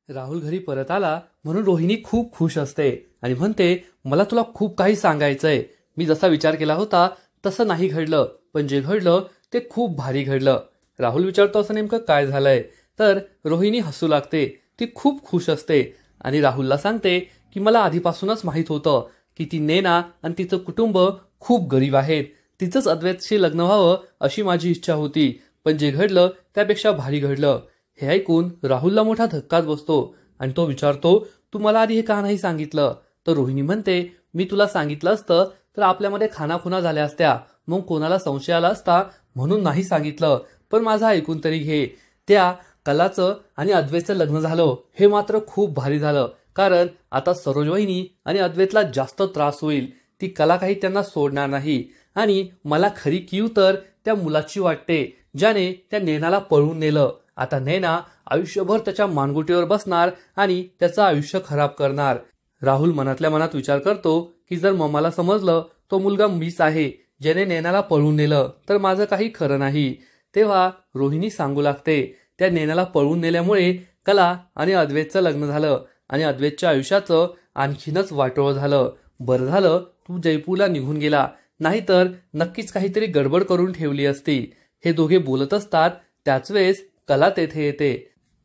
राहुल घरी परत आला म्हणून रोहिणी खूप खुश असते आणि म्हणते, मला तुला खूप काही सांगायचंय. मी जसा विचार केला होता तसं नाही घडलं, पण जे घडलं ते खूप भारी घडलं. राहुल विचारतो, असं नेमकं काय झालंय? तर रोहिणी हसू लागते. ती खूप खुश असते आणि राहुलला सांगते की मला आधीपासूनच माहित होतं की ती नैना आणि तिचं कुटुंब खूप गरीब आहेत. तिचंच अद्वैतशी लग्न व्हावं अशी माझी इच्छा होती, पण जे घडलं त्यापेक्षा भारी घडलं. हे ऐकून राहुलला मोठा धक्काच बसतो आणि तो विचारतो, तू मला आधी हे का नाही सांगितलं? तर रोहिणी म्हणते, मी तुला सांगितलं असतं तर आपल्यामध्ये खानाखुना झाल्या असत्या, मग कोणाला संशय आला असता म्हणून नाही सांगितलं. पण माझं ऐकून तरी घे. त्या कलाचं आणि अद्वैतचं लग्न झालं हे मात्र खूप भारी झालं, कारण आता सरोज वहिनी आणि अद्वैतला जास्त त्रास होईल. ती कला काही त्यांना सोडणार नाही आणि मला खरी कीव तर त्या मुलाची वाटते ज्याने त्या नैनाला पळवून नेलं. आता नैना आयुष्यभर त्याच्या मानगुटीवर बसणार आणि त्याचं आयुष्य खराब करणार. राहुल मनातल्या मनात विचार करतो की जर मम्माला समजलं तो मुलगा मीच आहे ज्याने नैनाला पळवून नेलं तर माझं काही खरं नाही. तेव्हा रोहिणी सांगू लागते, त्या नैनाला पळवून नेल्यामुळे कला आणि अद्वैतचं लग्न झालं आणि अद्वैतच्या आयुष्याचं आणखीनच वाटोळं झालं. बरं झालं तू जयपूरला निघून गेला, नाहीतर नक्कीच काहीतरी गडबड करून ठेवली असती. हे दोघे बोलत असतात त्याच वेळेस कला तेथे येते.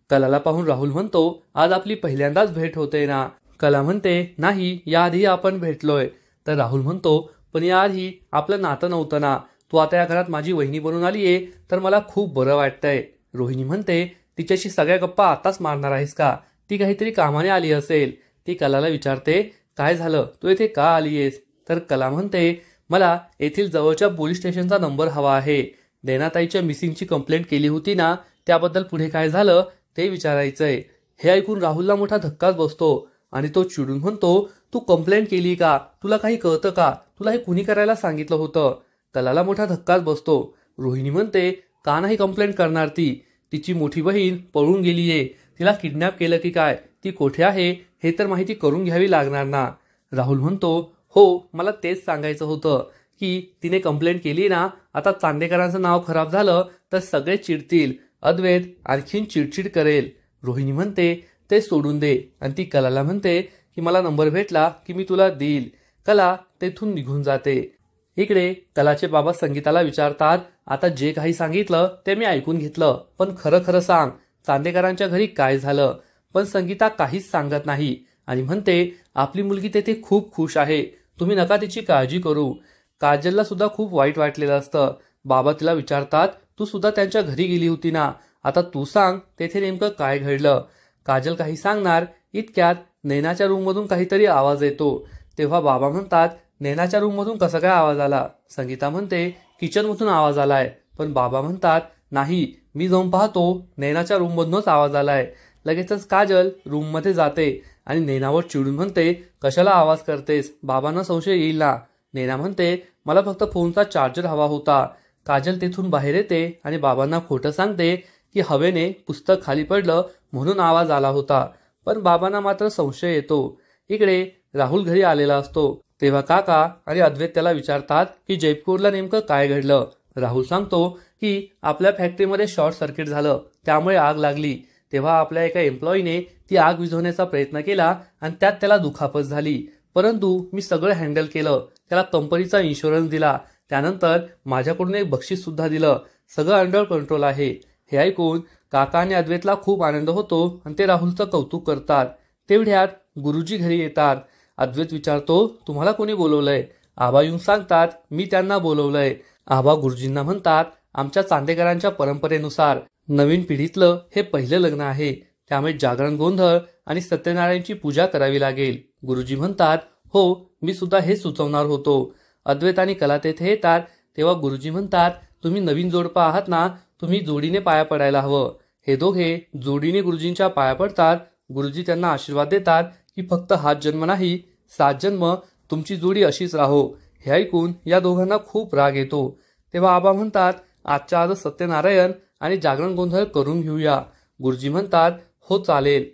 कलाला पाहून राहुल म्हणतो, आज आपली पहिल्यांदाच भेट होते ना? कला म्हणते, नाही, याआधी आपण भेटलोय. तर राहुल म्हणतो, पण याआधी आपलं नातं नव्हतं ना? तू आता या घरात माझी वहिनी बनून आलीये तर मला खूप बरं वाटतंय. रोहिणी म्हणते, तिच्याशी सगळ्या गप्पा आताच मारणार आहेस का? ती काहीतरी कामाने आली असेल. ती कलाला विचारते, काय झालं, तू येथे का आलीयेस? तर कला म्हणते, मला येथील जवळच्या पोलीस स्टेशनचा नंबर हवा आहे. नैनाताईच्या मिसिंगची कंप्लेंट केली होती ना, त्याबद्दल पुढे काय झालं ते विचारायचंय. हे ऐकून राहुलला मोठा धक्काच बसतो आणि तो चिडून म्हणतो, तू कंप्लेंट केली का? तुला काही कळतं का? तुला हे कुणी करायला सांगितलं होतं? कलाला मोठा धक्काच बसतो. रोहिणी म्हणते, का नाही कंप्लेंट करणार ती? तिची मोठी बहीण पळून गेलीये. तिला किडनॅप केलं की काय? ती कोठे आहे हे तर माहिती करून घ्यावी लागणार ना? राहुल म्हणतो, हो, मला तेच सांगायचं होतं की तिने कंप्लेंट केली ना, आता चांदेकरांचं नाव खराब झालं तर सगळे चिडतील. अद्वैत आणखीन चिडचिड करेल. रोहिणी म्हणते, ते सोडून दे आणि ती कलाला म्हणते की मला नंबर भेटला की मी तुला देईल. कला तेथून निघून जाते. इकडे कलाचे बाबा संगीताला विचारतात, आता जे काही सांगितलं ते मी ऐकून घेतलं, पण खरं खरं सांग, चांदेकरांच्या घरी काय झालं? पण संगीता काहीच सांगत नाही आणि म्हणते, आपली मुलगी तेथे खूप खुश आहे, तुम्ही नका तिची काळजी करू. काजलला सुद्धा खूप वाईट वाटलेलं असतं. बाबा तिला विचारतात, तू सुद्धा त्यांच्या घरी गेली होती ना? आता तू सांग तेथे नेमकं काय घडलं? काजल काही सांगणार इतक्यात नैनाच्या रूममधून काहीतरी आवाज येतो. तेव्हा बाबा म्हणतात, नैनाच्या रूममधून कसा काय आवाज आला? संगीता म्हणते, किचनमधून आवाज आलाय. पण बाबा म्हणतात, नाही, मी जाऊन पाहतो, नैनाच्या रूममधूनच आवाज आलाय. लगेचच काजल रूममध्ये जाते आणि नैनावर चिडून म्हणते, कशाला आवाज करतेस? बाबांना संशय येईल ना? नैना म्हणते, मला फक्त फोनचा चार्जर हवा होता. काजल तेथून बाहेर येते आणि बाबांना खोटं सांगते की हवेने पुस्तक खाली पडलं म्हणून आवाज आला होता. पण बाबांना मात्र संशय येतो. इकडे राहुल घरी आलेला असतो. तेव्हा काका आणि अद्वैत त्याला विचारतात की जयपूरला नेमकं काय घडलं? राहुल सांगतो की आपल्या फॅक्टरीमध्ये शॉर्ट सर्किट झालं, त्यामुळे आग लागली. तेव्हा आपल्या एका एम्प्लॉईने ती आग विझवण्याचा प्रयत्न केला आणि त्यात त्याला दुखापत झाली. परंतु मी सगळं हँडल केलं. त्याला कंपनीचा इन्शुरन्स दिला. त्यानंतर माझ्याकडून एक बक्षीस सुद्धा दिलं. सगळं अंडर कंट्रोल आहे. हे ऐकून काका आणि अद्वैतला खूप आनंद होतो आणि ते राहुलचं कौतुक करतात. तेवढ्यात गुरुजी घरी येतात. अद्वैत विचारतो, तुम्हाला कोणी बोलवलंय? आबा येऊन सांगतात, मी त्यांना बोलवलंय. आबा गुरुजींना म्हणतात, आमच्या चांदेकरांच्या परंपरेनुसार नवीन पिढीतलं हे पहिलं लग्न आहे, त्यामुळे जागरण गोंधळ आणि सत्यनारायणची पूजा करावी लागेल. गुरुजी म्हणतात, हो, मी सुद्धा हे सुचवणार होतो. अद्वैत आणि कला तेथे येतात. तेव्हा गुरुजी म्हणतात, तुम्ही नवीन जोडपा आहात ना, तुम्ही जोडीने पाया पडायला हवं. हे दोघे जोडीने गुरुजींच्या पाया पडतात. गुरुजी त्यांना आशीर्वाद देतात की फक्त हाच जन्म नाही, 7 जन्म तुमची जोडी अशीच राहो. हे ऐकून या दोघांना खूप राग येतो. तेव्हा आबा म्हणतात, आजच्या आज सत्यनारायण आणि जागरण गोंधळ करून घेऊया. गुरुजी म्हणतात, हो चालेल.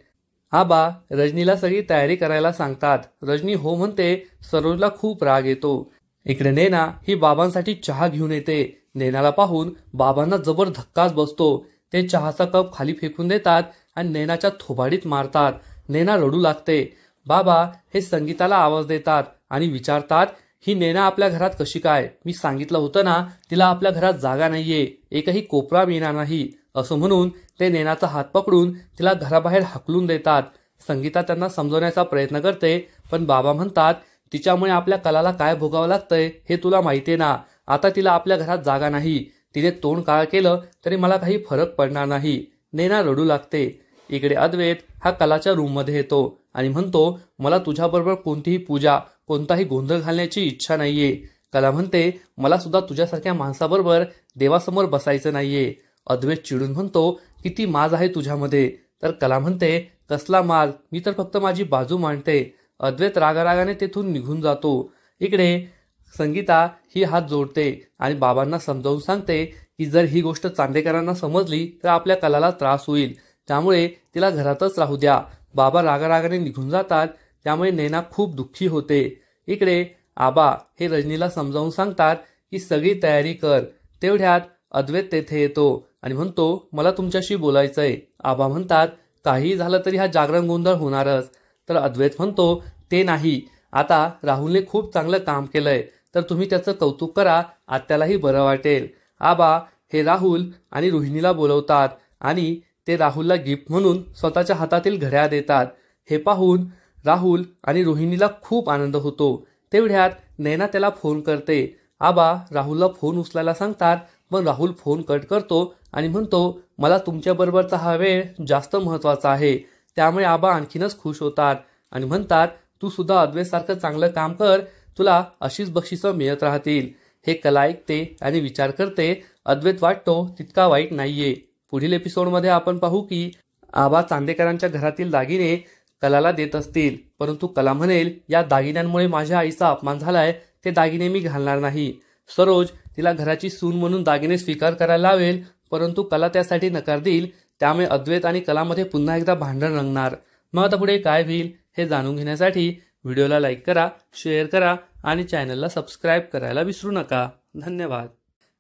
आबा रजनीला सगळी तयारी करायला सांगतात. रजनी हो म्हणते. सरोजला खूप राग येतो. इकडे नैना ही बाबांसाठी चहा घेऊन येते. नैनाला पाहून बाबांना जबर धक्काच बसतो. ते चहाचा कप खाली फेकून देतात आणि नैनाच्या थोबाडीत मारतात. नैना रडू लागते. बाबा हे संगीताला आवाज देतात आणि विचारतात, ही नैना आपल्या घरात कशी काय? मी सांगितलं होतं ना तिला आपल्या घरात जागा नाहीये, एकही कोपरा मिळणार नाही. असं म्हणून ते नैनाचा हात पकडून तिला घराबाहेर हाकलून देतात. संगीता त्यांना समजवण्याचा प्रयत्न करते, पण बाबा म्हणतात, तिच्यामुळे आपल्या कलाला काय भोगावं लागतंय हे तुला माहितीये ना. आता तिला आपल्या घरात जागा नाही. तिने तोंड काळ केलं तरी मला काही फरक पडणार नाही. नैना रडू लागते. इकडे अद्वैत हा कलाच्या रूममध्ये येतो आणि म्हणतो, मला तुझ्याबरोबर कोणतीही पूजा, कोणताही गोंधळ घालण्याची इच्छा नाहीये. कला म्हणते, मला सुद्धा तुझ्यासारख्या माणसाबरोबर देवासमोर बसायचं नाहीये. अद्वैत चिडून म्हणतो, किती माज आहे तुझ्यामध्ये. तर कला म्हणते, कसला माज, मी तर फक्त माझी बाजू मांडते. अद्वैत रागारागाने तेथून निघून जातो. इकडे संगीता ही हात जोडते आणि बाबांना समजावून सांगते की जर ही गोष्ट चांदेकरांना समजली तर आपल्या कलाला त्रास होईल, त्यामुळे तिला घरातच राहू द्या. बाबा रागारागाने निघून जातात, त्यामुळे नैना खूप दुःखी होते. इकडे आबा हे रजनीला समजावून सांगतात की सगळी तयारी कर. तेवढ्यात अद्वैत तेथे येतो आणि म्हणतो, मला तुमच्याशी बोलायचंय. आबा म्हणतात, काही झालं तरी हा जागरण गोंधळ होणारच. तर अद्वैत म्हणतो, ते नाही, आता राहुलने खूप चांगलं काम केलंय तर तुम्ही त्याचं कौतुक करा, आत्यालाही बरं वाटेल. आबा हे राहुल आणि रोहिणीला बोलवतात आणि ते राहुलला गिफ्ट म्हणून स्वतःच्या हातातील घड्याळ देतात. हे पाहून राहुल आणि रोहिणीला खूप आनंद होतो. तेवढ्यात नैना त्याला फोन करते. आबा राहुलला फोन उचलायला सांगतात, पण राहुल फोन कट करतो आणि म्हणतो, मला तुमच्याबरोबरचा हा वेळ जास्त महत्त्वाचा आहे. त्यामुळे आबा आणखीनच खुश होतात आणि म्हणतात, तू सुद्धा अद्वैतसारखं चांगलं काम कर, तुला अशीच बक्षिसं मिळत राहतील. हे कला ऐकते आणि विचार करते, अद्वैत वाटतो तितका वाईट नाहीये. पुढील एपिसोडमध्ये आपण पाहू की आबा चांदेकरांच्या घरातील दागिने कलाला देत असतील, परंतु कला म्हणेल, या दागिन्यांमुळे माझ्या आईचा अपमान झालाय, ते दागिने मी घालणार नाही. सरोज तिला घराची सून म्हणून दागिने स्वीकार करायला लावेल, परंतु कला त्यासाठी नकार देईल. त्यामुळे अद्वैत आणि कलामध्ये पुन्हा एकदा भांडण रंगणार. मग आता पुढे काय होईल हे जाणून घेण्यासाठी व्हिडिओला लाईक करा, शेअर करा आणि चॅनलला सबस्क्राईब करायला विसरू नका. धन्यवाद.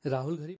राहुल घरी